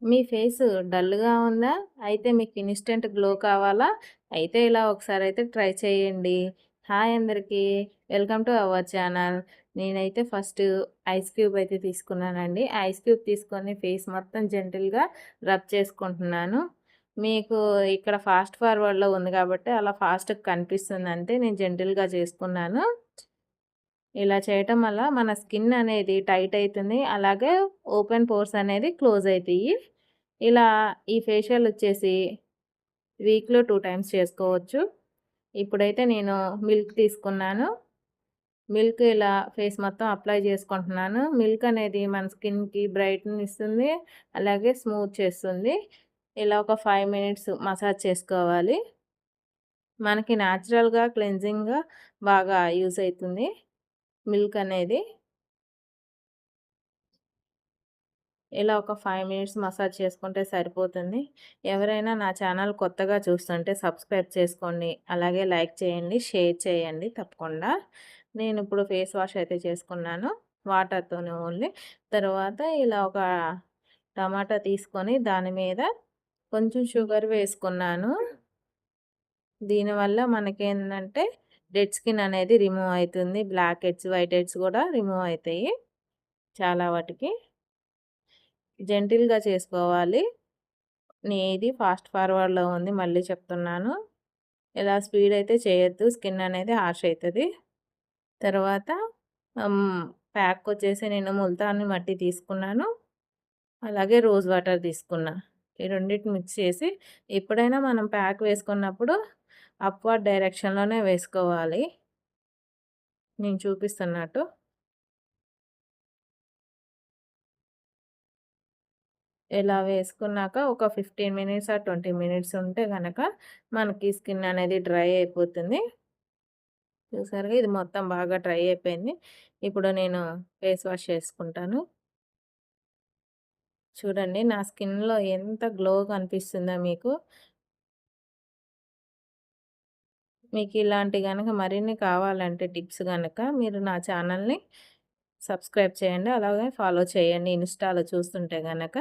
మీ face డల్‌గా ఉందా? అయితే మీకు ఇన్‌స్టంట్ గ్లో కావాలా? అయితే ఇలా ఒకసారయితే ట్రై చేయండి. హాయ్ అందరికీ. Welcome to our channel. నేనైతే ఫస్ట్ ఐస్ క్యూబ్ అయితే తీసుకున్నానండి. ఐస్ క్యూబ్ తీసుకొని ఫేస్ మొత్తం జెంటిల్‌గా రబ్ చేసుకుంటున్నాను. మీకు ఇక్కడ ఫాస్ట్ ఫార్వర్డ్‌లో ఉంది కాబట్టి అలా ఫాస్ట్‌గా కనిపిస్తుంది అంతే. నేను జెంటిల్‌గా చేసుకున్నాను. ఇలా చేయటం వల్ల మన స్కిన్ అనేది టైట్ అయితుంది. అలాగే ఓపెన్ పోర్స్ అనేది క్లోజ్ అయితాయి. ఇలా ఈ ఫేషియల్ వచ్చేసి వీక్‌లో 2 టైమ్స్ చేసుకోవచ్చు. ఇప్పుడైతే నేను మిల్క్ తీసుకున్నాను. మిల్క్ ఇలా ఫేస్ మొత్తం అప్లై చేసుకుంటున్నాను. మిల్క్ అనేది మన స్కిన్‌కి బ్రైట్‌ని ఇస్తుంది. అలాగే స్మూత్ చేస్తుంది. ఇలా ఒక 5 మినిట్స్ మసాజ్ చేసుకోవాలి. మనకి నేచురల్‌గా క్లెన్జింగ్‌గా బాగా యూజ్ అయితుంది మిల్క్ అనేది. ఇలా ఒక 5 మినిట్స్ మసాజ్ చేసుకుంటే సరిపోతుంది. ఎవరైనా నా ఛానల్ కొత్తగా చూస్తుంటే సబ్స్క్రైబ్ చేసుకోండి. అలాగే లైక్ చేయండి, షేర్ చేయండి తప్పకుండా. నేనిప్పుడు ఫేస్ వాష్ అయితే చేసుకున్నాను. వాటర్‌తోనే ఓన్లీ. తర్వాత ఇలా ఒక టమాటా తీసుకొని దాని మీద కొంచెం షుగర్ వేసుకున్నాను. దీనివల్ల మనకేందంటే డెడ్ స్కిన్ అనేది రిమూవ్ అయితుంది. బ్లాక్ హెడ్స్, వైట్ హెడ్స్ కూడా రిమూవ్ అయితాయి చాలా వాటికి. జెంటిల్‌గా చేసుకోవాలి. నీది ఫాస్ట్ ఫార్వర్డ్‌లో ఉంది మళ్ళీ చెప్తున్నాను. ఇలా స్పీడ్ అయితే చేయొద్దు. స్కిన్ అనేది హార్ష్ అయితది. తర్వాత హ్మ్. ప్యాకొచ్చేసి నేను ముల్తాని మట్టి తీసుకున్నాను. అలాగే రోజ్ వాటర్ తీసుకున్నా. ఈ రెండిటిని మిక్స్ చేసి ఎప్పుడైనా మనం ప్యాక్ వేసుకున్నప్పుడు అప్‌వర్డ్ డైరెక్షన్‌లోనే వేసుకోవాలి. నేను చూపిస్తున్నట్టు. ఇలా వేసుకున్నాక ఒక 15 మినిట్స్ ఆర్ 20 మినిట్స్ ఉంటే గనక మనకి స్కిన్ అనేది డ్రై అయిపోతుంది. చూసారుగా ఇది మొత్తం బాగా డ్రై అయిపోయింది. ఇప్పుడు నేను ఫేస్ వాష్ చేసుకుంటాను. చూడండి నా స్కిన్‌లో ఎంత గ్లో కనిపిస్తుందో మీకు. మీకు ఇలాంటి గనక మరిన్ని కావాలంటే టిప్స్ గనక మీరు నా ఛానల్‌ని సబ్స్క్రైబ్ చేయండి. అలాగే ఫాలో చేయండి ఇన్‌స్టాలో చూస్తుంటే గనక.